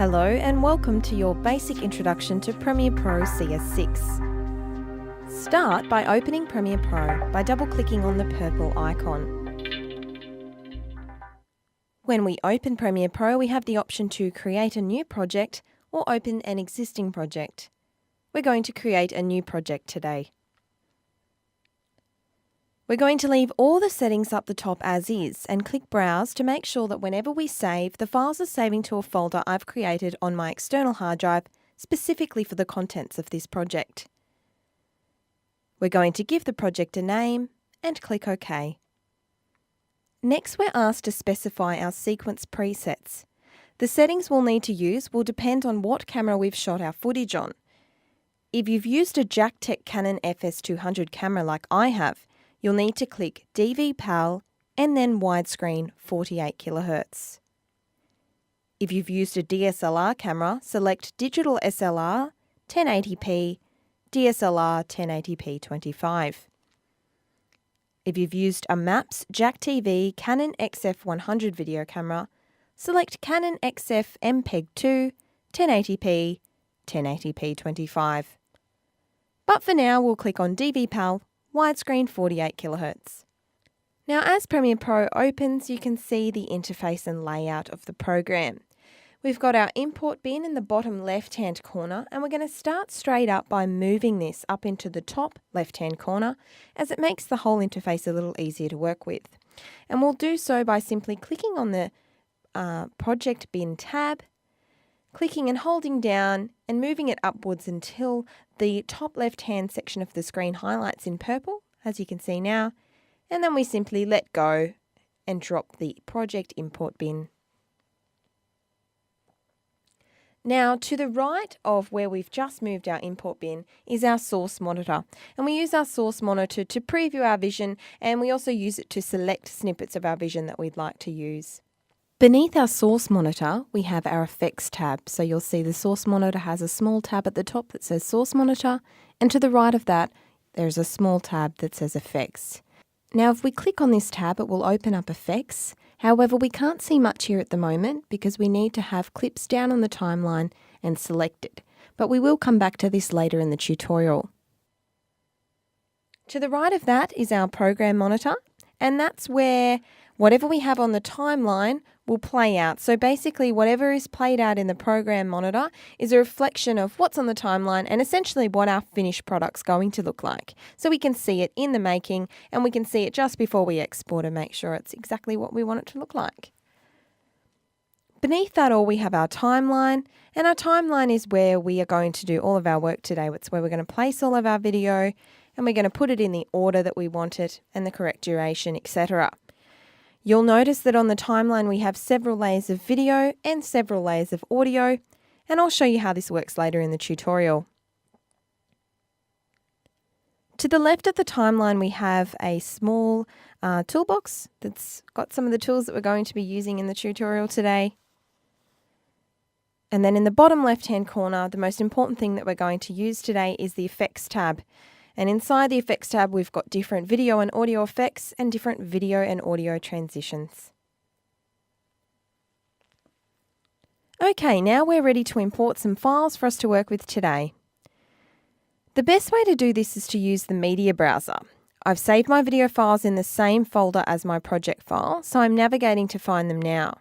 Hello and welcome to your basic introduction to Premiere Pro CS6. Start by opening Premiere Pro by double-clicking on the purple icon. When we open Premiere Pro, we have the option to create a new project or open an existing project. We're going to create a new project today. We're going to leave all the settings up the top as is and click Browse to make sure that whenever we save, the files are saving to a folder I've created on my external hard drive specifically for the contents of this project. We're going to give the project a name and click OK. Next, we're asked to specify our sequence presets. The settings we'll need to use will depend on what camera we've shot our footage on. If you've used a JacTech Canon FS200 camera like I have, you'll need to click DV PAL and then widescreen 48 kHz. If you've used a DSLR camera, select Digital SLR 1080p, DSLR 1080p 25. If you've used a MaPS JacTV Canon XF100 video camera, select Canon XF MPEG-2 1080p, 1080p 25. But for now, we'll click on DV PAL widescreen 48 kHz. Now as Premiere Pro opens, you can see the interface and layout of the program. We've got our import bin in the bottom left-hand corner, and we're going to start straight up by moving this up into the top left-hand corner, as it makes the whole interface a little easier to work with. And we'll do so by simply clicking on the Project Bin tab, clicking and holding down and moving it upwards until the top left-hand section of the screen highlights in purple, as you can see now, and then we simply let go and drop the project import bin. Now, to the right of where we've just moved our import bin is our source monitor, and we use our source monitor to preview our vision, and we also use it to select snippets of our vision that we'd like to use. Beneath our source monitor, we have our effects tab. So you'll see the source monitor has a small tab at the top that says source monitor, and to the right of that, there's a small tab that says effects. Now, if we click on this tab, it will open up effects. However, we can't see much here at the moment because we need to have clips down on the timeline and selected. But we will come back to this later in the tutorial. To the right of that is our program monitor, and that's where whatever we have on the timeline will play out. So basically whatever is played out in the program monitor is a reflection of what's on the timeline and essentially what our finished product's going to look like. So we can see it in the making, and we can see it just before we export and make sure it's exactly what we want it to look like. Beneath that all, we have our timeline, and our timeline is where we are going to do all of our work today. It's where we're going to place all of our video, and we're going to put it in the order that we want it and the correct duration, etc. You'll notice that on the timeline we have several layers of video and several layers of audio, and I'll show you how this works later in the tutorial. To the left of the timeline we have a small toolbox that's got some of the tools that we're going to be using in the tutorial today. And then in the bottom left-hand corner, the most important thing that we're going to use today is the Effects tab. And inside the Effects tab, we've got different video and audio effects and different video and audio transitions. Okay, now we're ready to import some files for us to work with today. The best way to do this is to use the media browser. I've saved my video files in the same folder as my project file, so I'm navigating to find them now.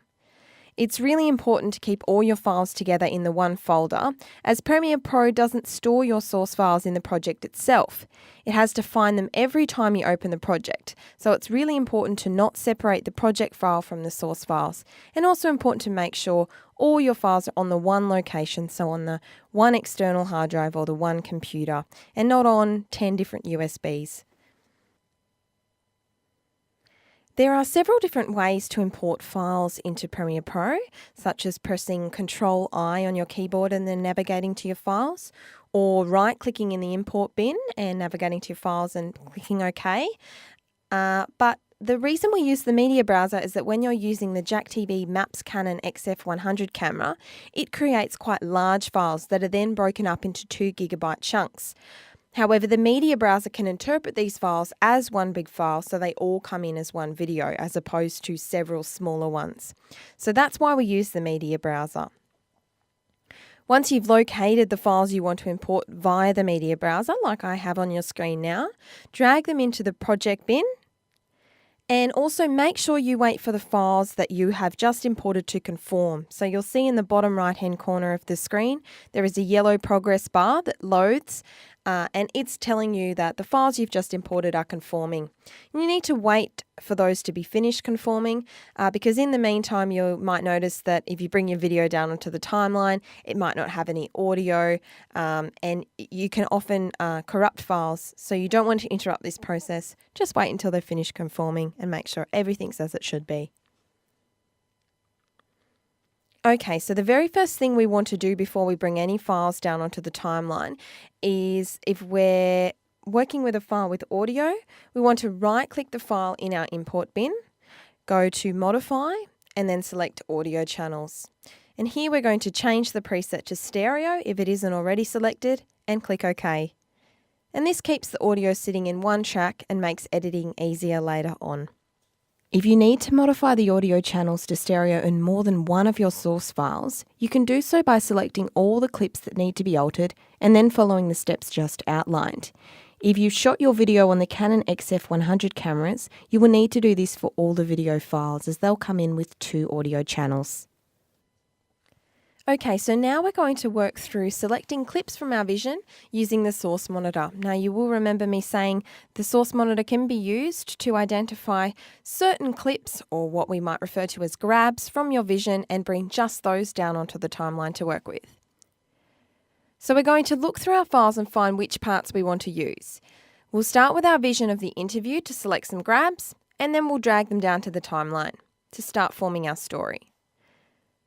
It's really important to keep all your files together in the one folder, as Premiere Pro doesn't store your source files in the project itself. It has to find them every time you open the project, so it's really important to not separate the project file from the source files, and also important to make sure all your files are on the one location, so on the one external hard drive or the one computer, and not on 10 different USBs. There are several different ways to import files into Premiere Pro, such as pressing Ctrl-I on your keyboard and then navigating to your files, or right-clicking in the import bin and navigating to your files and clicking OK. But the reason we use the media browser is that when you're using the JacTV MaPS Canon XF100 camera, it creates quite large files that are then broken up into 2 GB chunks. However, the media browser can interpret these files as one big file, so they all come in as one video as opposed to several smaller ones. So that's why we use the media browser. Once you've located the files you want to import via the media browser, like I have on your screen now, drag them into the project bin. And also make sure you wait for the files that you have just imported to conform. So you'll see in the bottom right hand corner of the screen, there is a yellow progress bar that loads and it's telling you that the files you've just imported are conforming. And you need to wait for those to be finished conforming because in the meantime you might notice that if you bring your video down onto the timeline, it might not have any audio and you can often corrupt files. So you don't want to interrupt this process. Just wait until they're finished conforming and make sure everything's as it should be. Okay, so the very first thing we want to do before we bring any files down onto the timeline is if we're working with a file with audio, we want to right-click the file in our import bin, go to Modify, and then select Audio Channels. And here we're going to change the preset to stereo if it isn't already selected, and click OK. And this keeps the audio sitting in one track and makes editing easier later on. If you need to modify the audio channels to stereo in more than one of your source files, you can do so by selecting all the clips that need to be altered and then following the steps just outlined. If you've shot your video on the Canon XF100 cameras, you will need to do this for all the video files as they'll come in with 2 audio channels. Okay, so now we're going to work through selecting clips from our vision using the source monitor. Now you will remember me saying the source monitor can be used to identify certain clips, or what we might refer to as grabs, from your vision and bring just those down onto the timeline to work with. So we're going to look through our files and find which parts we want to use. We'll start with our vision of the interview to select some grabs, and then we'll drag them down to the timeline to start forming our story.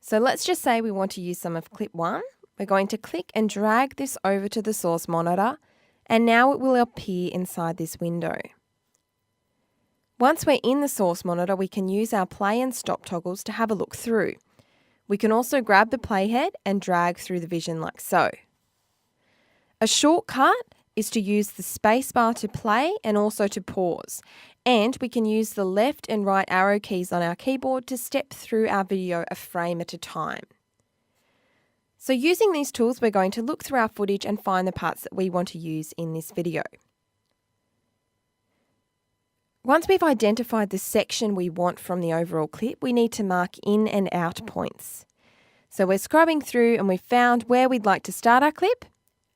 So let's just say we want to use some of clip 1. We're going to click and drag this over to the source monitor, and now it will appear inside this window. Once we're in the source monitor, we can use our play and stop toggles to have a look through. We can also grab the playhead and drag through the vision like so. A shortcut is to use the spacebar to play and also to pause. And we can use the left and right arrow keys on our keyboard to step through our video a frame at a time. So using these tools, we're going to look through our footage and find the parts that we want to use in this video. Once we've identified the section we want from the overall clip, we need to mark in and out points. So we're scrubbing through and we've found where we'd like to start our clip.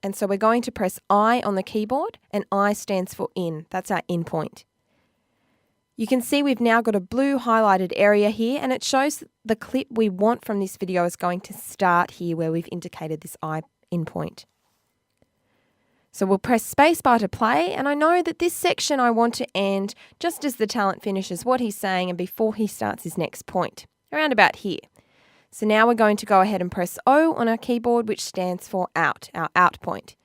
And so we're going to press I on the keyboard, and I stands for in. That's our in point. You can see we've now got a blue highlighted area here, and it shows that the clip we want from this video is going to start here where we've indicated this I in point. So we'll press spacebar to play, and I know that this section I want to end just as the talent finishes what he's saying and before he starts his next point, around about here. So now we're going to go ahead and press O on our keyboard, which stands for out, our out point.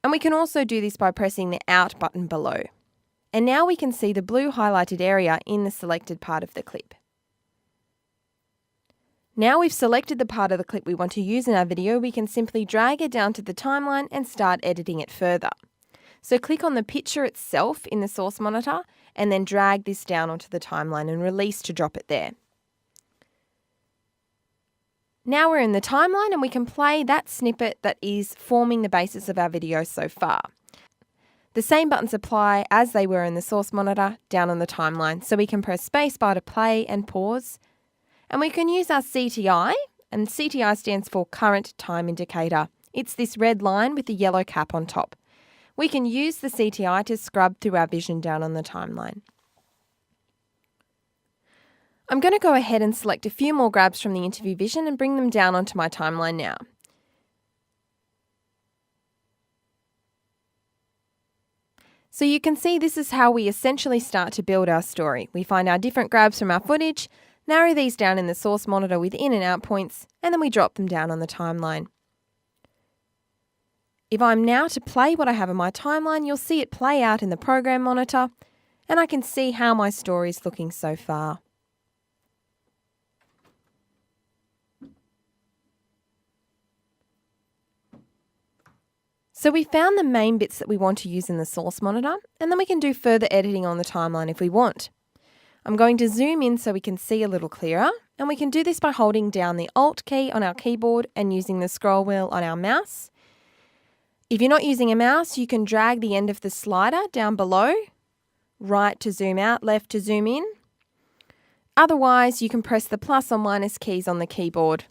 And we can also do this by pressing the out button below. And now we can see the blue highlighted area in the selected part of the clip. Now we've selected the part of the clip we want to use in our video, we can simply drag it down to the timeline and start editing it further. So click on the picture itself in the source monitor and then drag this down onto the timeline and release to drop it there. Now we're in the timeline and we can play that snippet that is forming the basis of our video so far. The same buttons apply as they were in the source monitor down on the timeline, so we can press spacebar to play and pause. And we can use our CTI, and CTI stands for Current Time Indicator. It's this red line with the yellow cap on top. We can use the CTI to scrub through our vision down on the timeline. I'm going to go ahead and select a few more grabs from the interview vision and bring them down onto my timeline now. So you can see this is how we essentially start to build our story. We find our different grabs from our footage, narrow these down in the source monitor with in and out points, and then we drop them down on the timeline. If I'm now to play what I have on my timeline, you'll see it play out in the program monitor, and I can see how my story is looking so far. So we found the main bits that we want to use in the source monitor, and then we can do further editing on the timeline if we want. I'm going to zoom in so we can see a little clearer, And we can do this by holding down the Alt key on our keyboard and using the scroll wheel on our mouse. If you're not using a mouse, you can drag the end of the slider down below, right to zoom out, left to zoom in. Otherwise, you can press the plus or minus keys on the keyboard.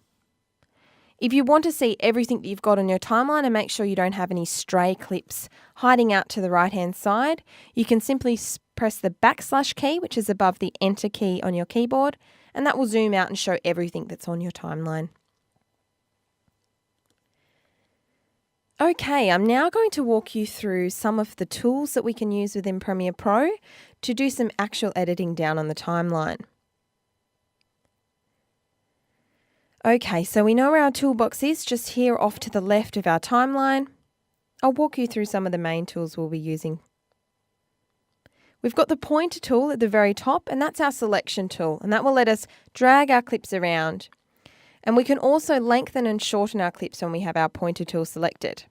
If you want to see everything that you've got on your timeline and make sure you don't have any stray clips hiding out to the right-hand side, you can simply press the backslash key, which is above the enter key on your keyboard, and that will zoom out and show everything that's on your timeline. Okay, I'm now going to walk you through some of the tools that we can use within Premiere Pro to do some actual editing down on the timeline. Okay, so we know where our toolbox is, just here off to the left of our timeline. I'll walk you through some of the main tools we'll be using. We've got the pointer tool at the very top, and that's our selection tool, and that will let us drag our clips around. And we can also lengthen and shorten our clips when we have our pointer tool selected.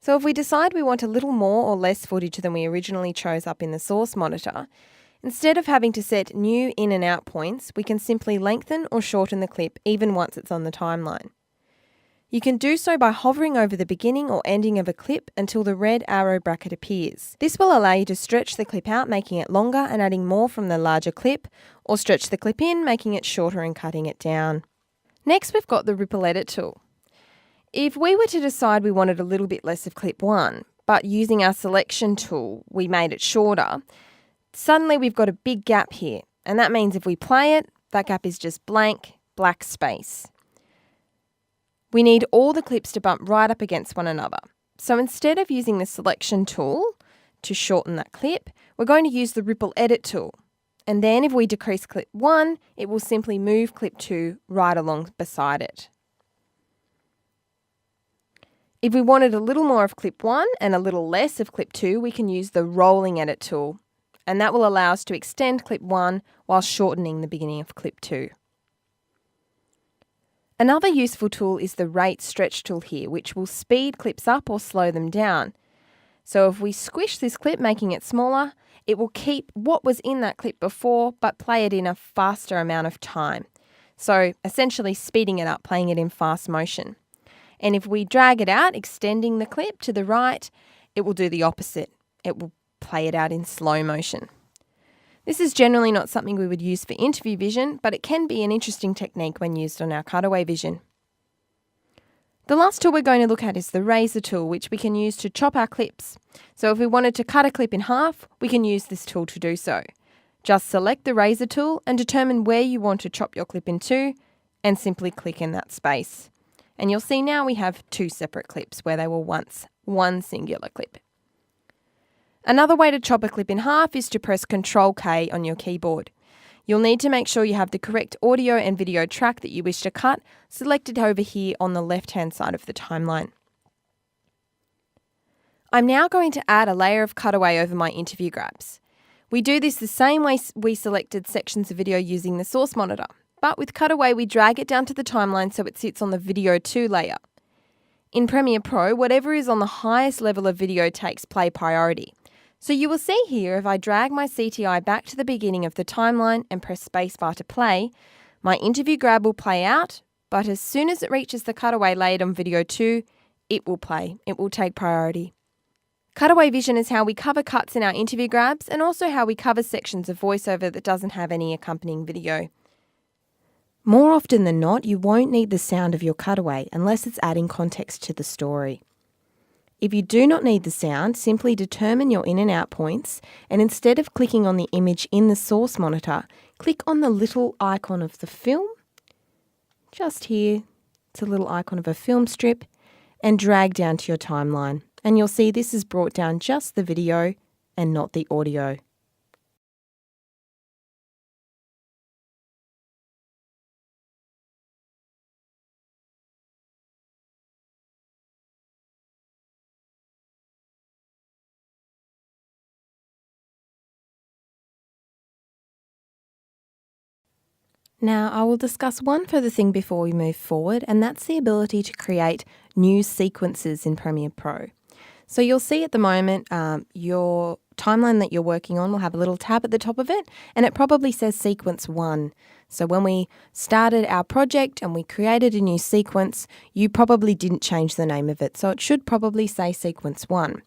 So if we decide we want a little more or less footage than we originally chose up in the source monitor, instead of having to set new in and out points, we can simply lengthen or shorten the clip even once it's on the timeline. You can do so by hovering over the beginning or ending of a clip until the red arrow bracket appears. This will allow you to stretch the clip out, making it longer and adding more from the larger clip, or stretch the clip in, making it shorter and cutting it down. Next, we've got the Ripple Edit tool. If we were to decide we wanted a little bit less of clip 1, but using our selection tool we made it shorter, suddenly we've got a big gap here, and that means if we play it, that gap is just blank, black space. We need all the clips to bump right up against one another. So instead of using the selection tool to shorten that clip, we're going to use the Ripple Edit tool. And then if we decrease clip 1, it will simply move clip 2 right along beside it. If we wanted a little more of clip 1 and a little less of clip 2, we can use the Rolling Edit tool. And that will allow us to extend clip 1 while shortening the beginning of clip 2. Another useful tool is the Rate Stretch tool here, which will speed clips up or slow them down. So if we squish this clip, making it smaller, it will keep what was in that clip before, but play it in a faster amount of time. So essentially speeding it up, playing it in fast motion. And if we drag it out, extending the clip to the right, it will do the opposite. It will play it out in slow motion. This is generally not something we would use for interview vision, but it can be an interesting technique when used on our cutaway vision. The last tool we're going to look at is the razor tool, which we can use to chop our clips. So if we wanted to cut a clip in half, we can use this tool to do so. Just select the razor tool and determine where you want to chop your clip in two, and simply click in that space. And you'll see now we have two separate clips where they were once one singular clip. Another way to chop a clip in half is to press Ctrl-K on your keyboard. You'll need to make sure you have the correct audio and video track that you wish to cut selected over here on the left-hand side of the timeline. I'm now going to add a layer of cutaway over my interview grabs. We do this the same way we selected sections of video using the source monitor, but with cutaway we drag it down to the timeline so it sits on the video 2 layer. In Premiere Pro, whatever is on the highest level of video takes play priority. So you will see here if I drag my CTI back to the beginning of the timeline and press spacebar to play, my interview grab will play out, but as soon as it reaches the cutaway layered on video 2, it will play. It will take priority. Cutaway vision is how we cover cuts in our interview grabs and also how we cover sections of voiceover that doesn't have any accompanying video. More often than not, you won't need the sound of your cutaway unless it's adding context to the story. If you do not need the sound, simply determine your in and out points, and instead of clicking on the image in the source monitor, click on the little icon of the film. Just here, it's a little icon of a film strip, and drag down to your timeline. And you'll see this has brought down just the video and not the audio. Now, I will discuss one further thing before we move forward, and that's the ability to create new sequences in Premiere Pro. So you'll see at the moment your timeline that you're working on will have a little tab at the top of it, and it probably says Sequence 1. So when we started our project and we created a new sequence, you probably didn't change the name of it. So it should probably say sequence 1.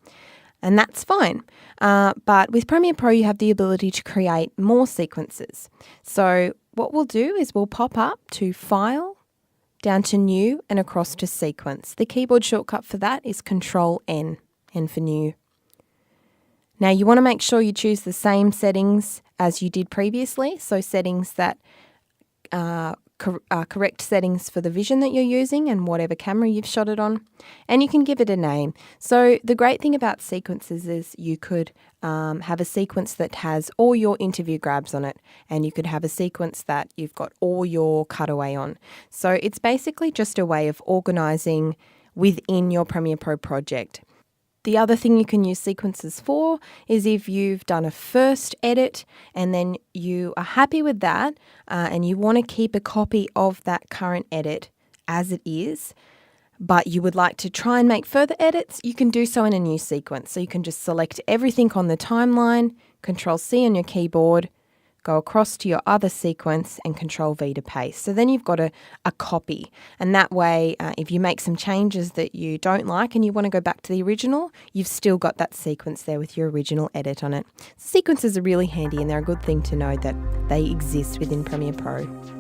And that's fine. But with Premiere Pro, you have the ability to create more sequences. So what we'll do is we'll pop up to File, down to New, and across to Sequence. The keyboard shortcut for that is Control-N, N for New. Now you want to make sure you choose the same settings as you did previously, so settings that are correct settings for the vision that you're using and whatever camera you've shot it on, and you can give it a name. So the great thing about sequences is you could have a sequence that has all your interview grabs on it, and you could have a sequence that you've got all your cutaway on. So it's basically just a way of organizing within your Premiere Pro project. The other thing you can use sequences for is if you've done a first edit and then you are happy with that and you want to keep a copy of that current edit as it is, but you would like to try and make further edits, you can do so in a new sequence. So you can just select everything on the timeline, Control-C on your keyboard, go across to your other sequence and Control-V to paste. So then you've got a copy. And that way, if you make some changes that you don't like and you want to go back to the original, you've still got that sequence there with your original edit on it. Sequences are really handy and they're a good thing to know that they exist within Premiere Pro.